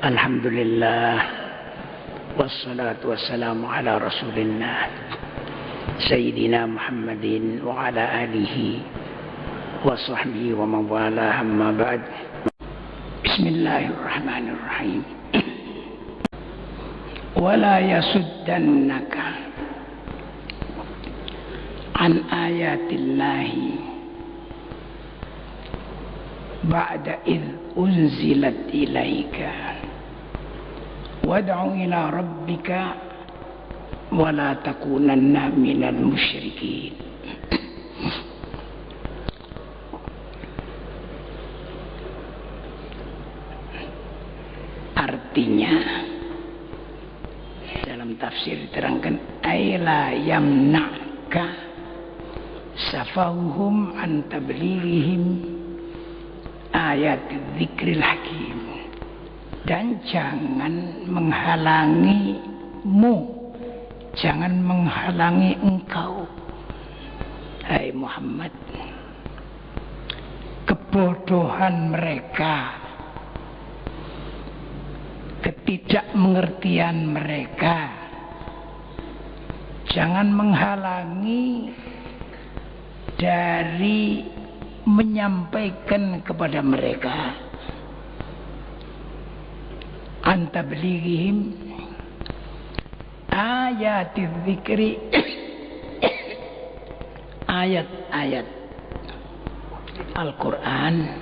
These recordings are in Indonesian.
Alhamdulillah, wassalatu wassalamu ala rasulillah Sayyidina Muhammadin wa ala alihi wa sahbihi wa mawala, amma ba'd. Bismillahirrahmanirrahim. Wala yasuddannaka an ayatillahi ba'da idh unzilat ilaika wad'u ila rabbika wa la takunanna minal musyrikin. Artinya dalam tafsir diterangkan ayla yamna'ka safahuhum an tablighihim ayat dzikril hakim, dan jangan menghalangimu, jangan menghalangi engkau, hai Muhammad, kebodohan mereka, ketidakmengertian mereka, jangan menghalangi dari menyampaikan kepada mereka antablighihim ayatiz zikri, ayat-ayat Al-Quran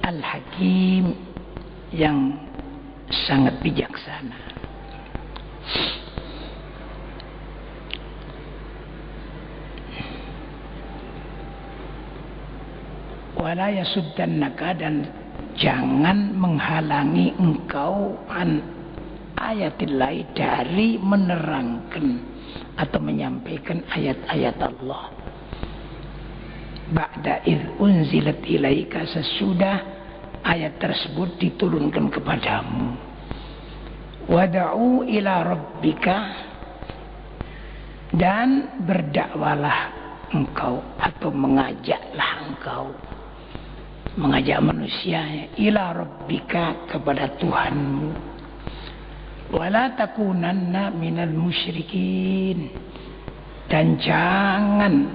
Al-Hakim yang sangat bijaksana. Wala yasuddannaka, dan jangan menghalangi engkau an ayatillahi, dari menerangkan atau menyampaikan ayat-ayat Allah. Ba'da idh unzilat ilaika, sesudah ayat tersebut diturunkan kepadamu. Wad'u ila rabbika, dan berdakwalah engkau atau mengajaklah engkau, mengajak manusia ila rabbika, kepada Tuhanmu. Wala takunanna minal musyrikin, dan jangan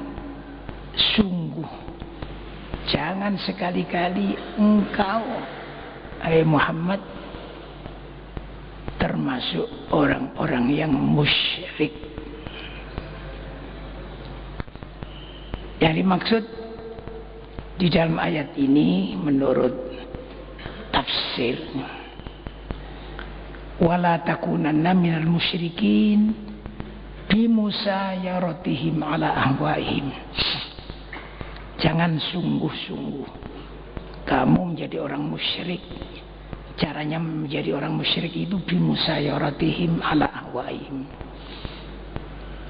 sekali-kali engkau, hai Muhammad, termasuk orang-orang yang musyrik. Yang dimaksud di dalam ayat ini menurut tafsir, wala takunanna minal musyrikin bimusayaratihim ala ahwaihim, jangan sungguh-sungguh kamu menjadi orang musyrik. Caranya menjadi orang musyrik itu bimusayaratihim ala ahwaihim,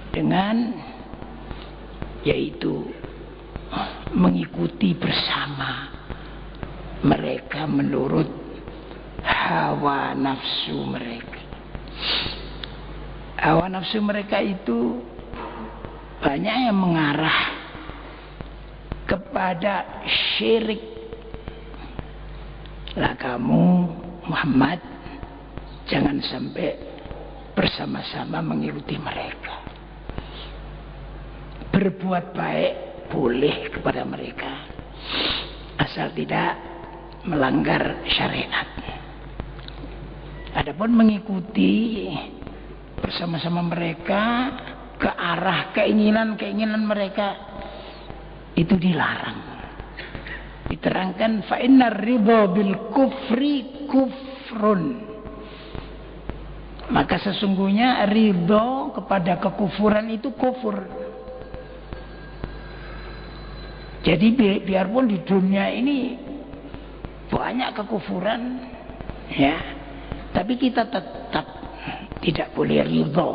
dengan yaitu mengikuti bersama mereka menurut hawa nafsu mereka. Hawa nafsu mereka itu banyak yang mengarah kepada syirik. Lah kamu Muhammad jangan sampai bersama-sama mengikuti mereka. Berbuat baik boleh kepada mereka, asal tidak melanggar syariat. Adapun mengikuti bersama-sama mereka ke arah keinginan-keinginan mereka, itu dilarang. Diterangkan fa innar ridha bil kufri kufrun, maka sesungguhnya ridha kepada kekufuran itu kufur. Jadi biarpun di dunia ini banyak kekufuran, ya, tapi kita tetap tidak boleh ridho.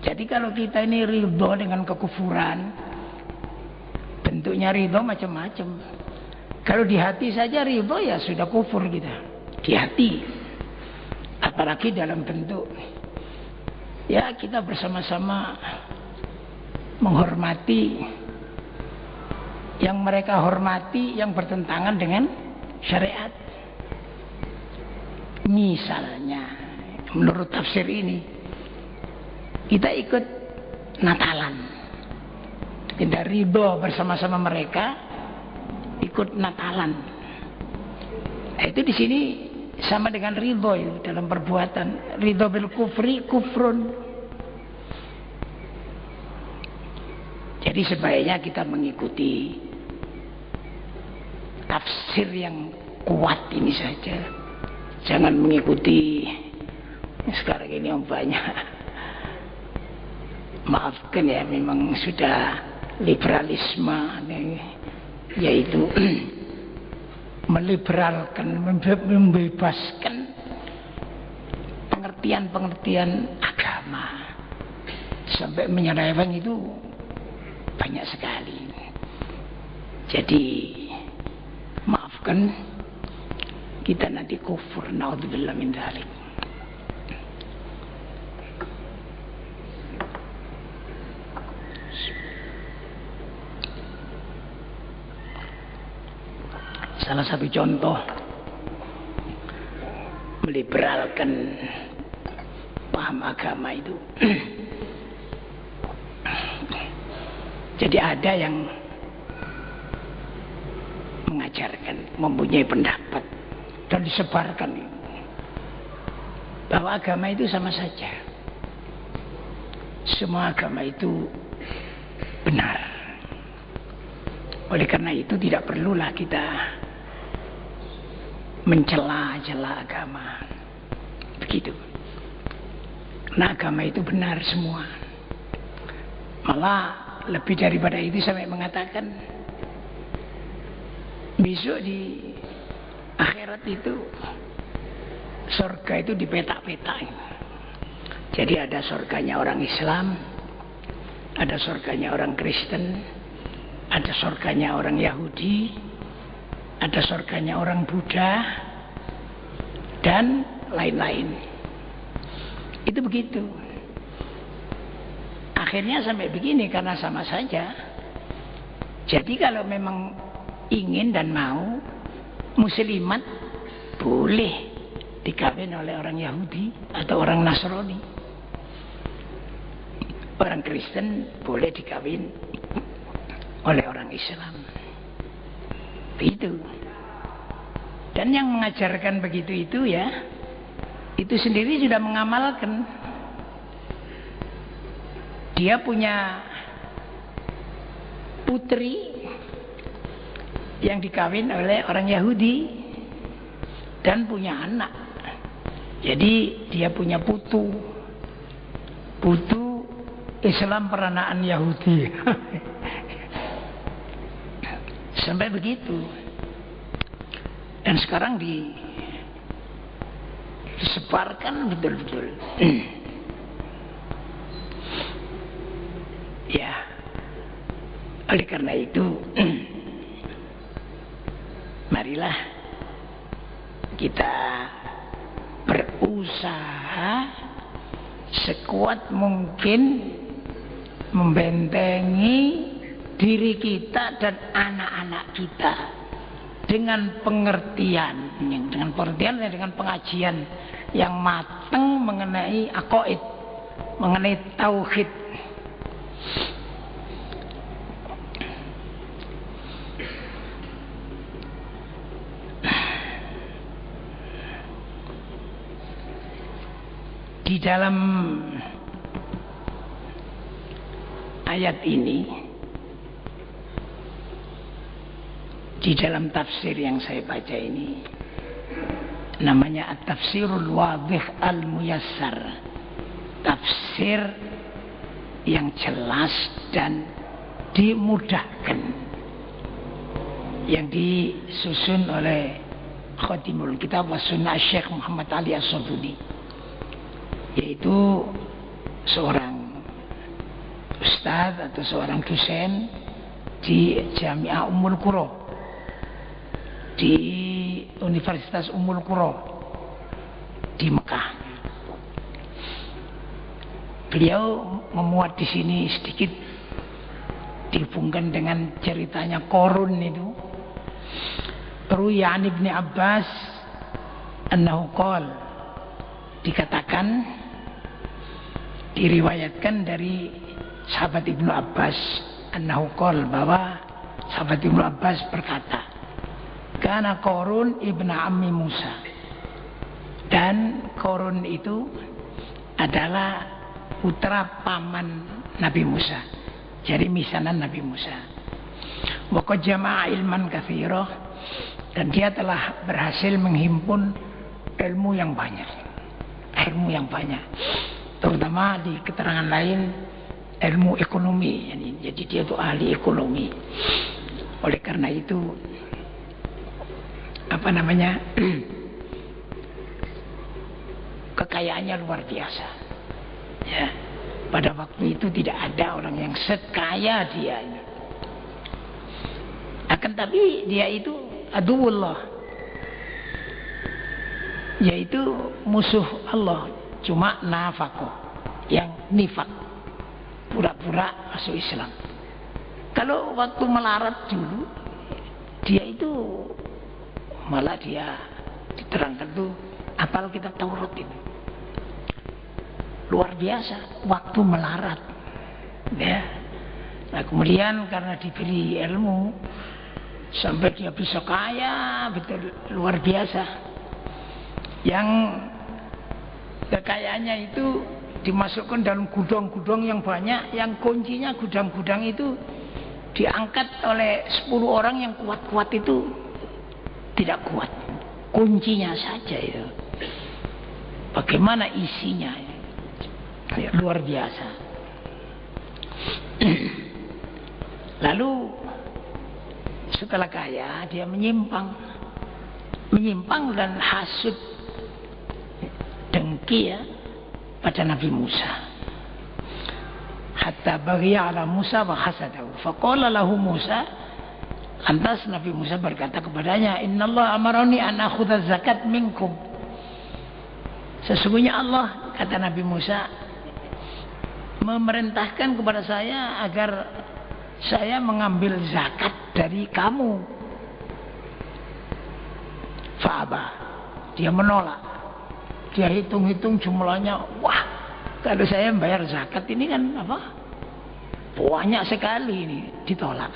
Jadi kalau kita ini ridho dengan kekufuran, bentuknya ridho macam-macam. Kalau di hati saja ridho, ya sudah kufur kita di hati. Apalagi dalam bentuk, ya kita bersama-sama menghormati yang mereka hormati yang bertentangan dengan syariat. Misalnya, menurut tafsir ini, kita ikut Natalan. Kita ridho bersama-sama mereka, ikut Natalan. Nah, itu di sini sama dengan ridho itu dalam perbuatan. Ridho bil kufri kufrun. Jadi sebaiknya kita mengikuti tafsir yang kuat ini saja. Jangan mengikuti sekarang ini yang banyak. Maafkan ya, memang sudah liberalisme, yaitu meliberalkan, membebaskan pengertian-pengertian agama sampai menyeleweng itu banyak sekali. Jadi maafkan, kita nanti kufur, naudzubillah min dzalik. Salah satu contoh meliberalkan paham agama itu. Jadi ada yang mengajarkan, mempunyai pendapat dan disebarkan bahwa agama itu sama saja. Semua agama itu benar. Oleh karena itu tidak perlulah kita mencela-cela agama. Begitu. Karena agama itu benar semua. Malah lebih daripada itu sampai mengatakan besok di akhirat itu surga itu dipetak-petak. Jadi ada surganya orang Islam, ada surganya orang Kristen, ada surganya orang Yahudi, ada surganya orang Buddha, dan lain-lain. Itu begitu. Akhirnya sampai begini karena sama saja. Jadi kalau memang ingin dan mau, muslimat boleh dikawin oleh orang Yahudi atau orang Nasrani. Orang Kristen boleh dikawin oleh orang Islam. Begitu. Dan yang mengajarkan begitu itu ya, itu sendiri sudah mengamalkan. Dia punya putri yang dikawin oleh orang Yahudi dan punya anak. Jadi dia punya putu Islam peranaan Yahudi. Sampai begitu. Dan sekarang disebarkan betul-betul. Ya. Oleh karena itu marilah kita berusaha sekuat mungkin membentengi diri kita dan anak-anak kita dengan pengertian, dengan pengajian yang matang mengenai aqaid, mengenai tauhid. Di dalam ayat ini, di dalam tafsir yang saya baca ini, namanya At-Tafsirul Wadih Al-Muyassar, tafsir yang jelas dan dimudahkan, yang disusun oleh Khatimul Kitab wa Sunnah Syekh Muhammad Ali As-Safudi, yaitu seorang ustadz atau seorang dosen di Jami'ah Ummul Qura, di Universitas Ummul Qura di Mekah. Beliau memuat di sini sedikit dihubungkan dengan ceritanya Qarun itu. Ruwiya an Ibnu Abbas annahu qala, dikatakan, diriwayatkan dari sahabat Ibnu Abbas, annahu qala, bahwa sahabat Ibnu Abbas berkata, kana Qarun ibnu ammi Musa, dan Qarun itu adalah putra paman Nabi Musa, jadi misanan Nabi Musa. Wa qad jama'a ilman katsira, dan dia telah berhasil menghimpun ilmu yang banyak, terutama di keterangan lain ilmu ekonomi. Jadi dia itu ahli ekonomi. Oleh karena itu kekayaannya luar biasa. Ya, pada waktu itu tidak ada orang yang sekaya dia. Akan tapi dia itu aduwullah, yaitu musuh Allah. Cuma nafaqo, yang nifak, pura-pura masuk Islam. Kalau waktu melarat dulu, dia itu malah dia diterangkan tuh apal kitab Taurat itu. Luar biasa waktu melarat. Ya. Nah, kemudian karena diberi ilmu sampai dia bisa kaya, betul luar biasa. Yang kekayaannya itu dimasukkan dalam gudang-gudang yang banyak, yang kuncinya gudang-gudang itu diangkat oleh 10 orang yang kuat-kuat itu tidak kuat, kuncinya saja itu. Bagaimana isinya? Ya, luar biasa. Lalu setelah kaya dia menyimpang dan hasud, dengki ya pada Nabi Musa. Hatta baghiya ala Musa wa hasadahu. Faqala lahu Musa, lantas Nabi Musa berkata kepadanya, innallaha amarani an akhudha zakat minkum. Sesungguhnya Allah, kata Nabi Musa, memerintahkan kepada saya agar saya mengambil zakat dari kamu. Fa'aba, dia menolak. Dia hitung-hitung jumlahnya, wah, kalau saya membayar zakat ini kan apa? Banyak sekali ini, ditolak.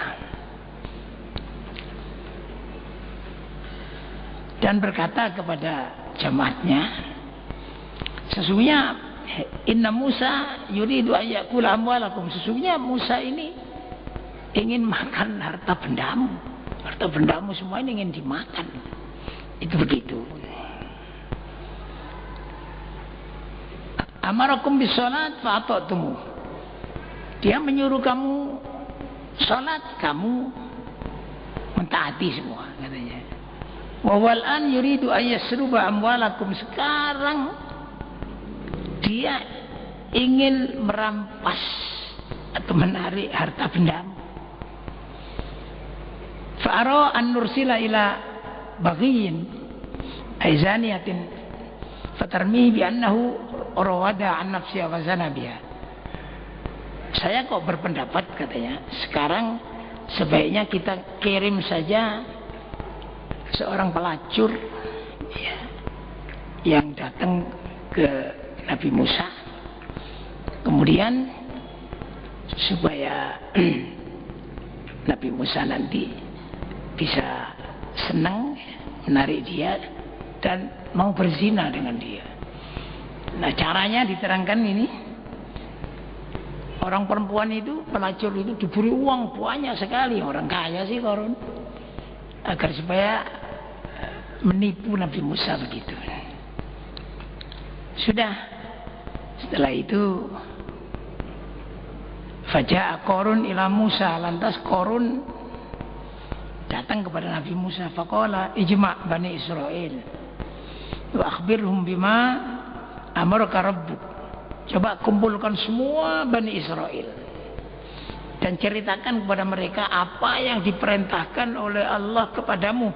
Dan berkata kepada jamaatnya, sesungguhnya inna Musa yuridu ayyakula amwalakum, sesungguhnya Musa ini ingin makan harta bendamu. Harta bendamu semua ini ingin dimakan. Itu begitu. Amarakum bisolat fa'atatumu. Dia menyuruh kamu sholat, kamu mentaati semua, katanya. Wa wal'an yuridu ayyasruba amwalakum. Sekarang dia ingin merampas atau menarik harta bendamu. Fa'ara an nursila ila baghiyin aizaniyatin fatarmihi bi annahu rawada an nafsiha wa zana biha. Saya kok berpendapat, katanya, sekarang sebaiknya kita kirim saja seorang pelacur ya, yang datang ke Nabi Musa, kemudian supaya Nabi Musa nanti bisa senang menarik dia dan mau berzina dengan dia. Nah, caranya diterangkan ini. Orang perempuan itu, pelacur itu diberi uang banyak sekali, orang kaya sih Qarun, agar supaya menipu Nabi Musa begitu. Sudah, setelah itu faja'a Qarun ila Musa, lantas Qarun datang kepada Nabi Musa. Faqala ijma' Bani Israel wa akhbirhum bima amaraka rabbuk. Coba kumpulkan semua Bani Israel dan ceritakan kepada mereka apa yang diperintahkan oleh Allah kepadamu,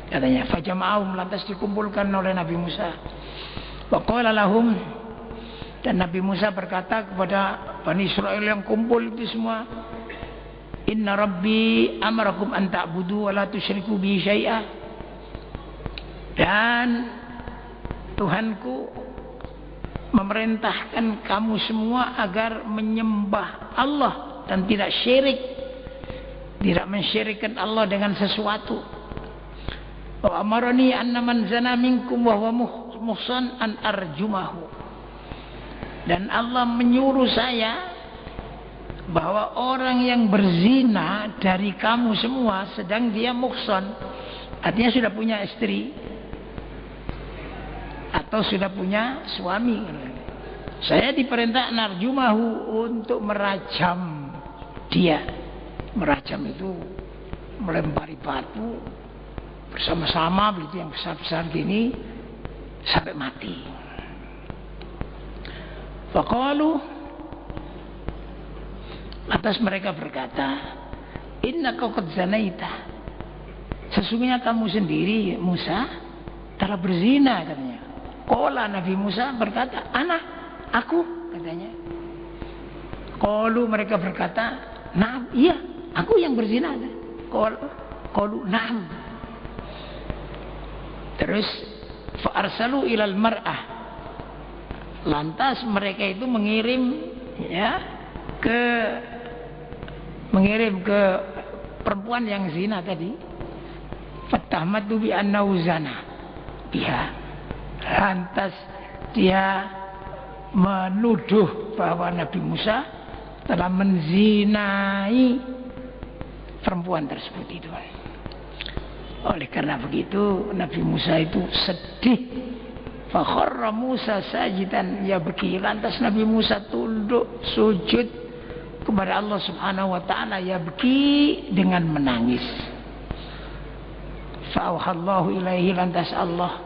katanya. Fajama'ahum, lantas dikumpulkan oleh Nabi Musa. Wa qala lahum, dan Nabi Musa berkata kepada Bani Israel yang kumpul itu semua, inna rabbi amarakum an ta'budu wa la tusyriku bihi syai'a. Dan Tuhanku memerintahkan kamu semua agar menyembah Allah dan tidak syirik, tidak mensyirikkan Allah dengan sesuatu. Wa amarani anna man zana minkum wa huwa muhsan an arjumahu. Dan Allah menyuruh saya bahwa orang yang berzina dari kamu semua sedang dia muhsan, artinya sudah punya istri atau sudah punya suami, saya diperintah narjumahu untuk merajam dia. Merajam itu melempari batu bersama-sama begitu yang besar-besar gini sampai mati. Faqalu, atas mereka berkata, innaka qad zanaita, sesungguhnya kamu sendiri Musa telah berzina katanya. Qala, Nabi Musa berkata, aku katanya. Qalu, mereka berkata, na'am, iya aku yang berzina. Qalu na'am. Terus fa'arsalu ilal mar'ah, lantas mereka itu mengirim ke perempuan yang zina tadi. Fatahmadu bi annahu zana biha, lantas dia menuduh bahwa Nabi Musa telah menzinai perempuan tersebut itu. Oleh karena begitu Nabi Musa itu sedih. Fa kharra Musa sajidan yabki, lantas Nabi Musa tunduk sujud kepada Allah Subhanahu wa taala, yabki, dengan menangis. Fa auhallahu ilaihi, lantas Allah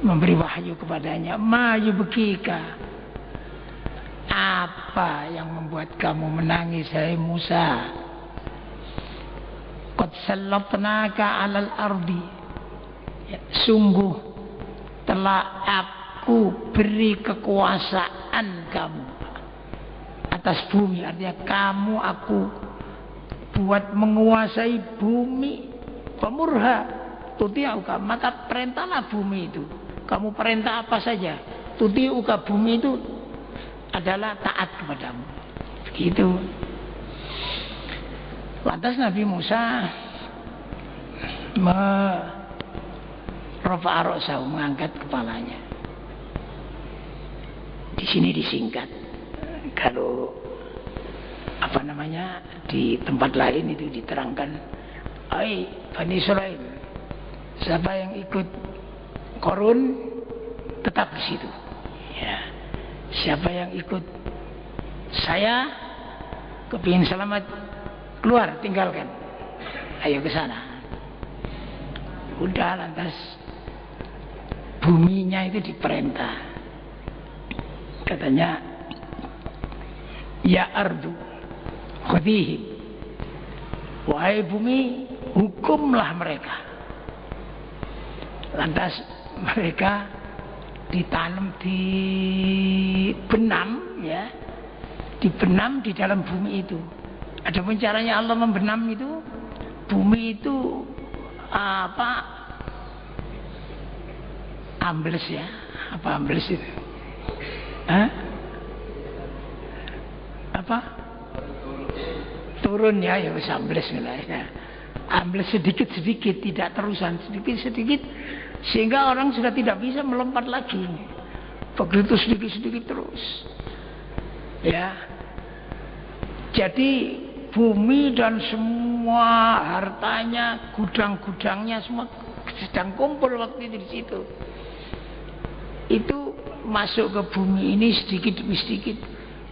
memberi wahyu kepadanya, ma yubkika, apa yang membuat kamu menangis hai Musa? Qad sallatnaka 'alal ardi, sungguh telah aku beri kekuasaan kamu atas bumi, artinya kamu aku buat menguasai bumi. Pemurha tuti'uka, maka perintahlah bumi itu, kamu perintah apa saja, tuti'uka, bumi itu adalah taat kepadamu. Begitu. Lantas Nabi Musa rafa'a ra'sahu, mengangkat kepalanya. Di sini disingkat. Kalau di tempat lain itu diterangkan, ai Bani Israil, siapa yang ikut Qarun tetap di situ. Ya. Siapa yang ikut saya kepingin selamat, keluar, tinggalkan. Ayo ke sana. Udah, lantas buminya itu diperintah. Katanya, ya ardu khudhihim, wahai bumi, hukumlah mereka. Lantas mereka ditanam, dibenam, ya, dibenam di dalam bumi itu. Adapun caranya Allah membenam itu, bumi itu ambles, ya, apa ambles itu? Turun, ya, ya ambles ya. Ambles sedikit-sedikit, tidak terusan, sedikit-sedikit, sehingga orang sudah tidak bisa melompat lagi. Begitu sedikit-sedikit terus. Ya. Jadi bumi dan semua hartanya, gudang-gudangnya semua sedang kumpul waktu itu di situ. Itu masuk ke bumi ini sedikit demi sedikit.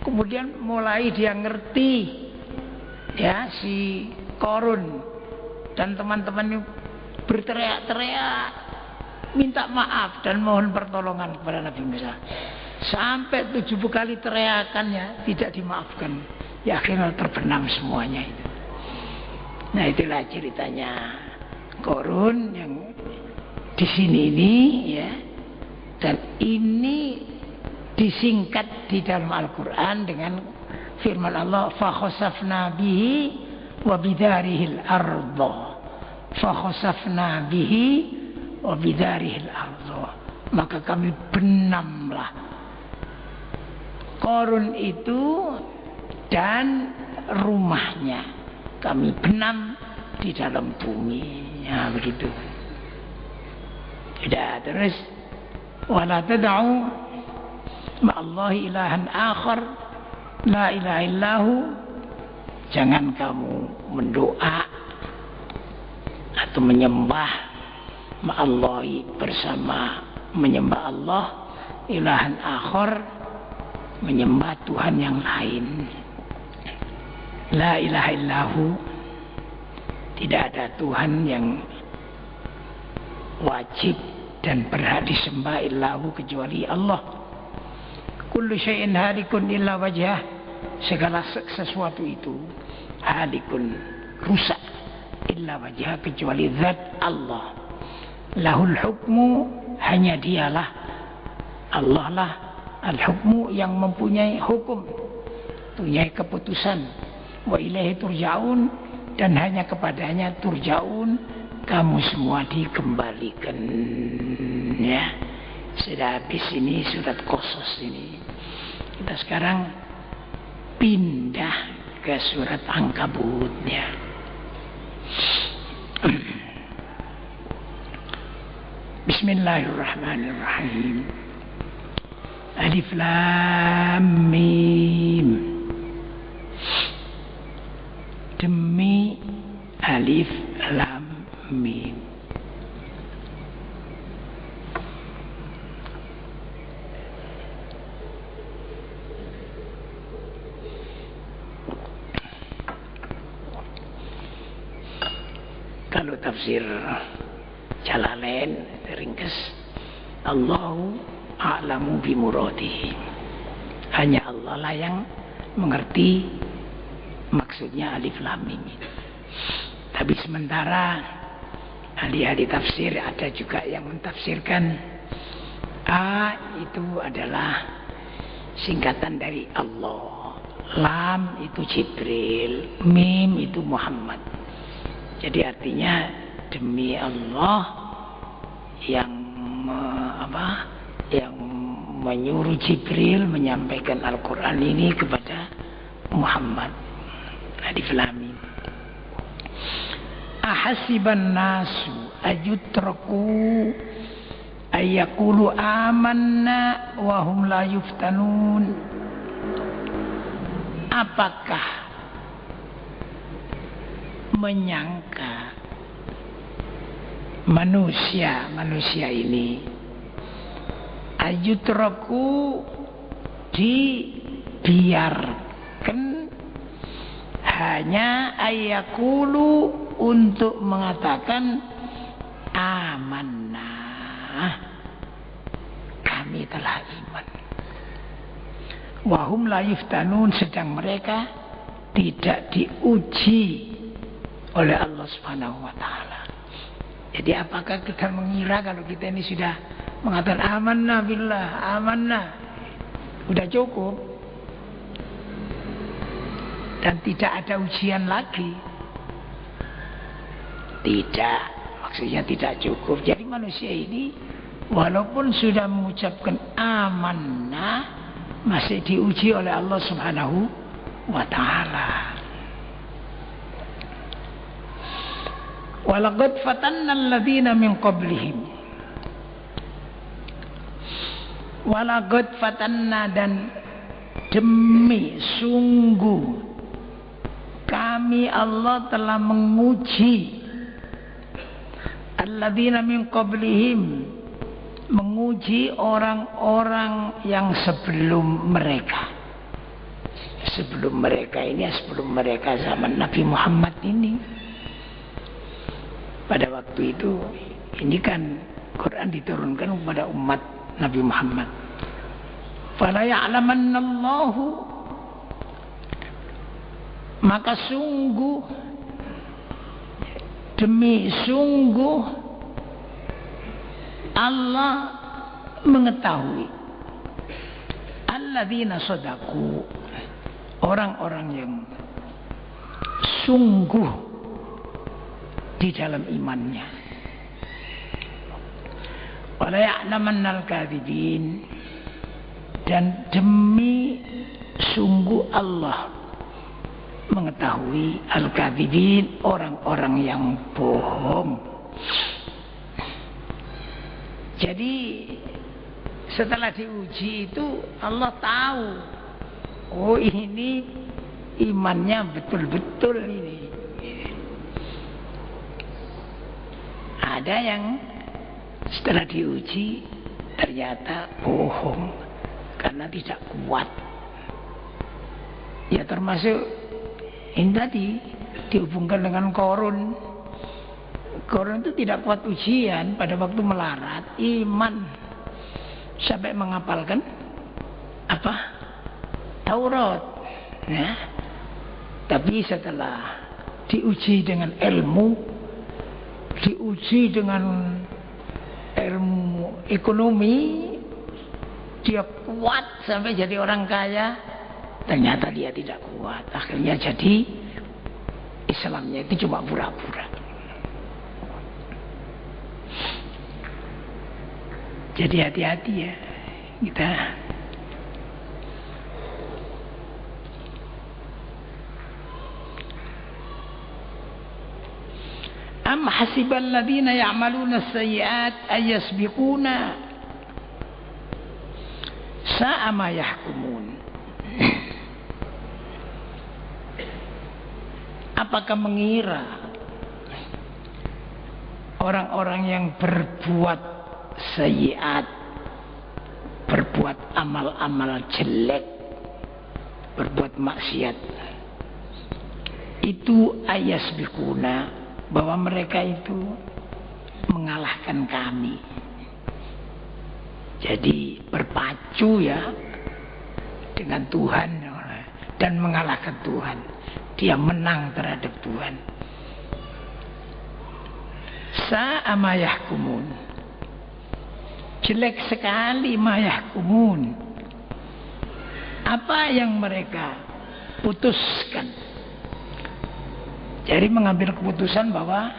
Kemudian mulai dia ngerti, ya, si Qarun dan teman-teman berteriak-teriak minta maaf dan mohon pertolongan kepada Nabi Musa. Sampai 7 kali teriakannya tidak dimaafkan. Ya, akhirnya terbenam semuanya itu. Nah, itulah ceritanya Qarun yang di sini ini, ya. Dan ini disingkat di dalam Al-Quran dengan firman Allah, fa khasafna bihi wa bidarihil ardh. Fa khasafna bihi wa bidarihil ardh. maka kami benamlah Qarun itu dan rumahnya, kami benam di dalam bumi. Ya begitu. Tidak, terus wala tad'u ma'allahi ilahan akhar la ilaha illahu, jangan kamu mendoa atau menyembah ma'allahi bersama menyembah Allah, ilahan akhar menyembah Tuhan yang lain. La ilaha illahu, tidak ada Tuhan yang wajib dan berhak disembah illahu kecuali Allah. Kullu syai'in halikun illa wajhah, segala sesuatu itu halikun, rusak, illa wajhah, kecuali zat Allah. Lahul hukmu, hanya dialah, Allah lah al-hukmu yang mempunyai hukum, mempunyai keputusan. Wa ilaihi turja'un, dan hanya kepadanya turja'un, kamu semua dikembalikan. Ya, sudah habis ini surat Qasas ini. Kita sekarang pindah ke surat Ankabut ya. Bismillahirrahmanirrahim. Alif Lam Mim. Demi Alif Lam Mim. Kalau tafsir Jalalain ringkas, Allahu a'lamu bimuradihi, hanya Allah lah yang mengerti maksudnya Alif Lam Mim. Tapi sementara ahli-ahli tafsir ada juga yang mentafsirkan A itu adalah singkatan dari Allah, Lam itu Jibril, Mim itu Muhammad. Jadi artinya demi Allah yang yang menyuruh Jibril menyampaikan Al-Quran ini kepada Muhammad. Alif Lam Mim. Ahasiban nasu ajutraku ayyaqulu amanna wa hum la yuftanun. Apakah menyangka manusia ini ajutraku dibiarkan hanya ayyaqulu untuk mengatakan amanah, kami telah iman. Wahum la yuftanun, sedang mereka tidak diuji oleh Allah Subhanahu wa taala. Jadi apakah kita mengira kalau kita ini sudah mengatakan amanna billah, amanna, sudah cukup dan tidak ada ujian lagi? Tidak, maksudnya tidak cukup. Jadi manusia ini walaupun sudah mengucapkan amanah, masih diuji oleh Allah Subhanahu wa taala. Walaqad fatanna alladziina min qablihim. Walaqad fatanna, dan demi sungguh kami Allah telah menguji alladziina min qablihim, menguji orang-orang yang sebelum mereka. Sebelum mereka ini, sebelum mereka zaman Nabi Muhammad ini. Pada waktu itu, ini kan Quran diturunkan kepada umat Nabi Muhammad. Fala ya'lamannallahu, maka sungguh, demi sungguh Allah mengetahui alladzina shadaku, orang-orang yang sungguh di dalam imannya. Wala ya'lamannal kadzibin. Dan demi sungguh Allah mengetahui al-kadzibin, orang-orang yang bohong. Jadi setelah diuji itu Allah tahu, oh ini imannya betul-betul ini. Ada yang setelah diuji ternyata bohong karena tidak kuat. Ya termasuk ini tadi dihubungkan dengan Qarun. Qarun itu tidak kuat ujian pada waktu melarat, iman sampai menghafalkan apa? Taurat. Ya. Tapi setelah diuji dengan ilmu, diuji dengan ilmu ekonomi, dia kuat sampai jadi orang kaya, ternyata dia tidak kuat. Akhirnya jadi Islamnya itu cuma pura-pura. Jadi hati-hati ya kita. Am hasibal ladzina ya'maluna as-sayyi'at ay yasbiquna sa'a ma yahkumun. Apakah mengira orang-orang yang berbuat sayyi'at, berbuat amal-amal jelek, berbuat maksiat, itu ayasbiquna, bahwa mereka itu mengalahkan kami. Jadi berpacu ya dengan Tuhan dan mengalahkan Tuhan. Dia menang terhadap Tuhan. Sa'a ma yahkumun. Jelek sekali ma yahkumun. Apa yang mereka putuskan. Jadi mengambil keputusan bahwa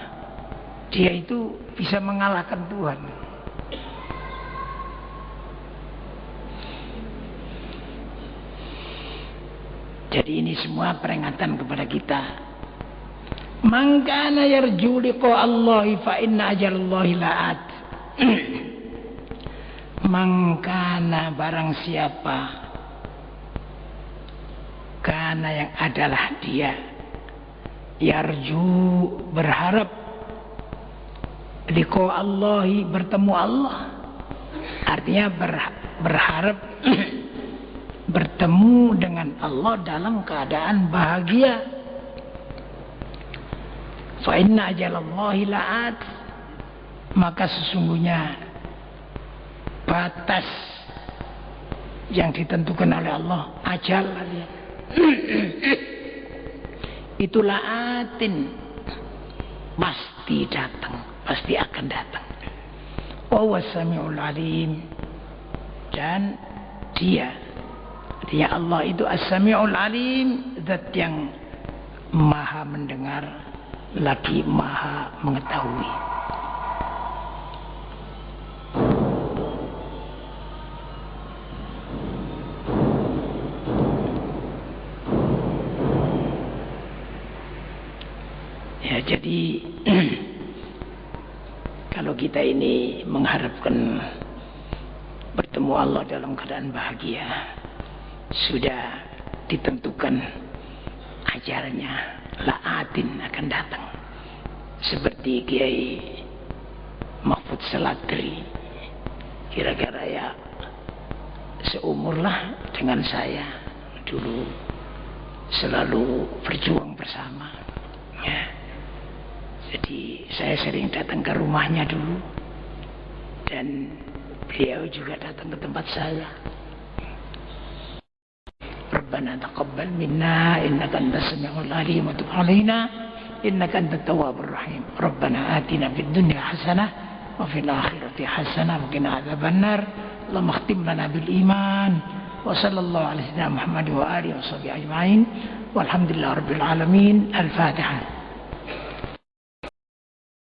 dia itu bisa mengalahkan Tuhan. Jadi ini semua peringatan kepada kita. Man kana yarju liqa Allahi fa inna ajalallahi la'at. Man kana, barang siapa, kana yang adalah dia, yarju berharap, liqa Allahi bertemu Allah, artinya berharap bertemu dengan Allah dalam keadaan bahagia. Fa inna ajalallahi la'at, maka sesungguhnya batas yang ditentukan oleh Allah, ajal itu la'atin, pasti datang, pasti akan datang. Wa huwas samiul alim, dan dia Allah itu as-sami'ul alim, zat yang maha mendengar lagi maha mengetahui. Ya, jadi kalau kita ini mengharapkan bertemu Allah dalam keadaan bahagia, sudah ditentukan ajalnya, la'atin akan datang. Seperti Kiai Mahfud Selatri, kira-kira ya seumurlah dengan saya, dulu selalu berjuang bersama ya. Jadi saya sering datang ke rumahnya dulu, dan beliau juga datang ke tempat saya. Rabbana taqabbal minna innaka antas samiul alim wa tub alaina innaka antat tawwabur rahim. Rabbana atina fid dunya hasanah wa fil akhirati hasanah wa qina adzabannar. Allahumma khtim lana bil iman wa sallallahu alaihi wa sallam Muhammad wa alihi wa sahbihi ajma'in walhamdulillahi rabbil alamin. Al-Fatihah.